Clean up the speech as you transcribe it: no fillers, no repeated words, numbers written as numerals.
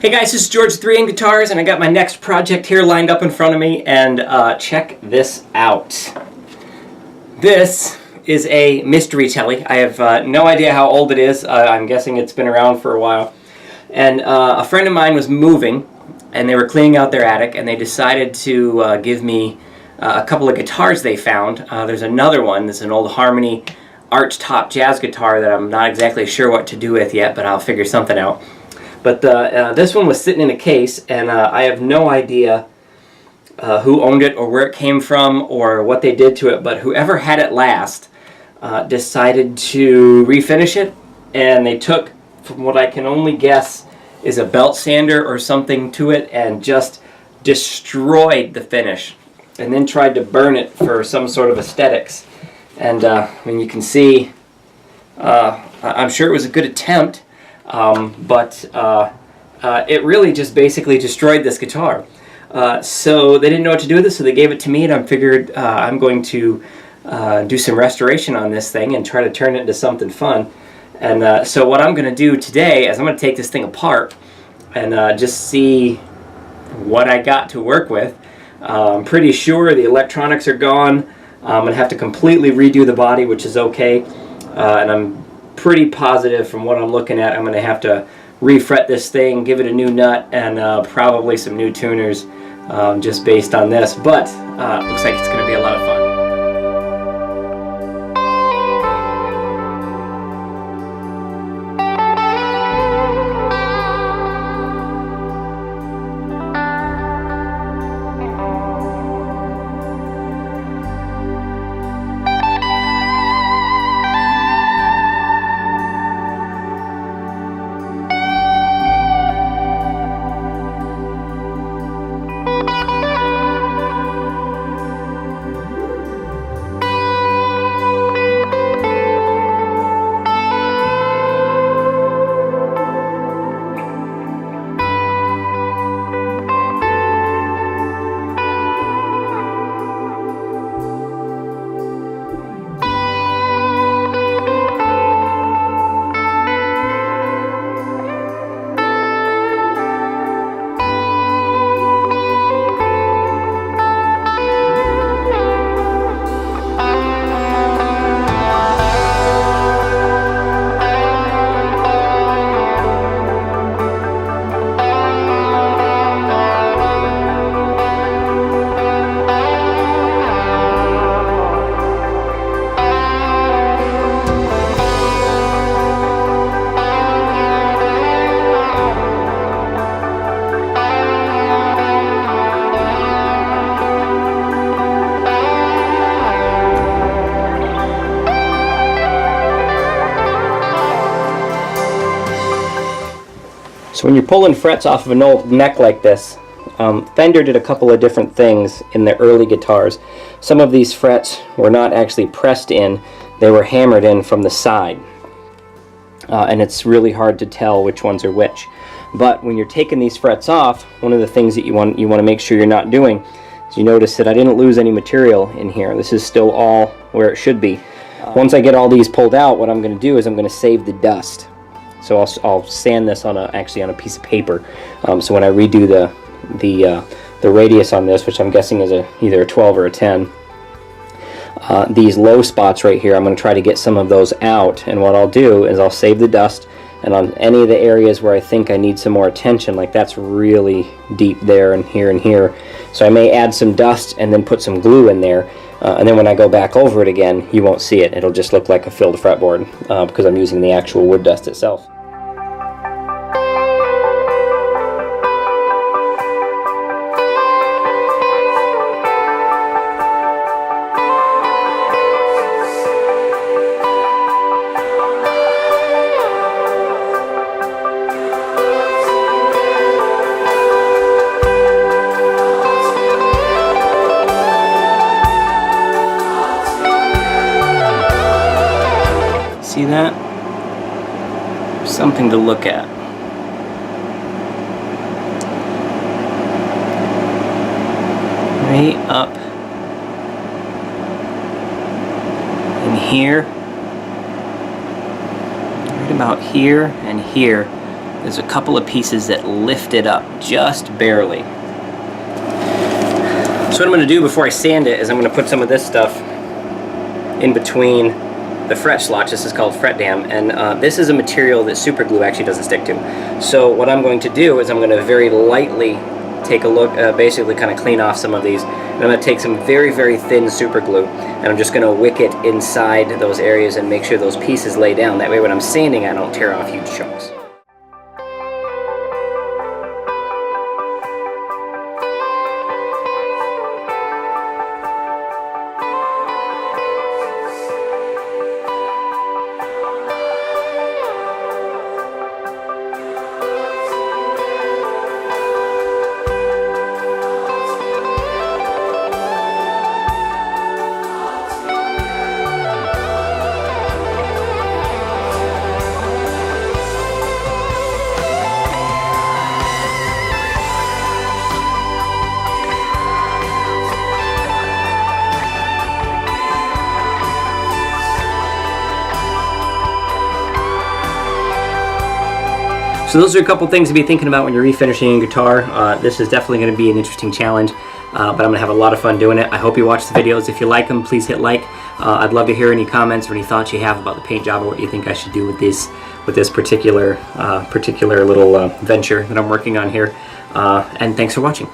Hey guys, this is George 3N Guitars, and I got my next project here lined up in front of me, and check this out. This is a mystery Tele. I have no idea how old it is. I'm guessing it's been around for a while. And a friend of mine was moving, and they were cleaning out their attic, and they decided to give me a couple of guitars they found. There's another one. This is an old Harmony arch top jazz guitar that I'm not exactly sure what to do with yet, but I'll figure something out. But this one was sitting in a case, and I have no idea who owned it or where it came from or what they did to it, but whoever had it last decided to refinish it, and they took, from what I can only guess, is a belt sander or something to it and just destroyed the finish, and then tried to burn it for some sort of aesthetics. And I mean, you can see, I'm sure it was a good attempt, but it really just basically destroyed this guitar. So they didn't know what to do with it, so they gave it to me, and I figured I'm going to do some restoration on this thing and try to turn it into something fun. And so what I'm going to do today is I'm going to take this thing apart and just see what I got to work with. I'm pretty sure the electronics are gone. I'm going to have to completely redo the body, which is okay. And I'm pretty positive from what I'm looking at, I'm going to have to refret this thing, give it a new nut, and probably some new tuners just based on this. But looks like it's going to be a lot of fun. So when you're pulling frets off of an old neck like this, Fender did a couple of different things in the early guitars. Some of these frets were not actually pressed in, they were hammered in from the side. And it's really hard to tell which ones are which. But when you're taking these frets off, one of the things that you want to make sure you're not doing is you notice that I didn't lose any material in here. This is still all where it should be. Once I get all these pulled out, what I'm going to do is I'm going to save the dust. So I'll sand this on actually on a piece of paper. So when I redo the radius on this, which I'm guessing is either a 12 or a 10, these low spots right here, I'm going to try to get some of those out. And what I'll do is I'll save the dust, and on any of the areas where I think I need some more attention, like that's really deep there and here, so I may add some dust and then put some glue in there. And then when I go back over it again, you won't see it. It'll just look like a filled fretboard because I'm using the actual wood dust itself. See that? Something to look at. Right up in here, right about here and here, there's a couple of pieces that lift it up just barely. So what I'm going to do before I sand it is I'm going to put some of this stuff in between the fret slots. This is called fret dam, and this is a material that super glue actually doesn't stick to. So what I'm going to do is I'm going to very lightly take a look, basically kind of clean off some of these, and I'm going to take some very, very thin super glue, and I'm just going to wick it inside those areas and make sure those pieces lay down. That way when I'm sanding, I don't tear off huge chunks. So those are a couple things to be thinking about when you're refinishing a guitar. This is definitely going to be an interesting challenge, but I'm going to have a lot of fun doing it. I hope you watch the videos. If you like them, please hit like. I'd love to hear any comments or any thoughts you have about the paint job or what you think I should do with this particular little venture that I'm working on here. And thanks for watching.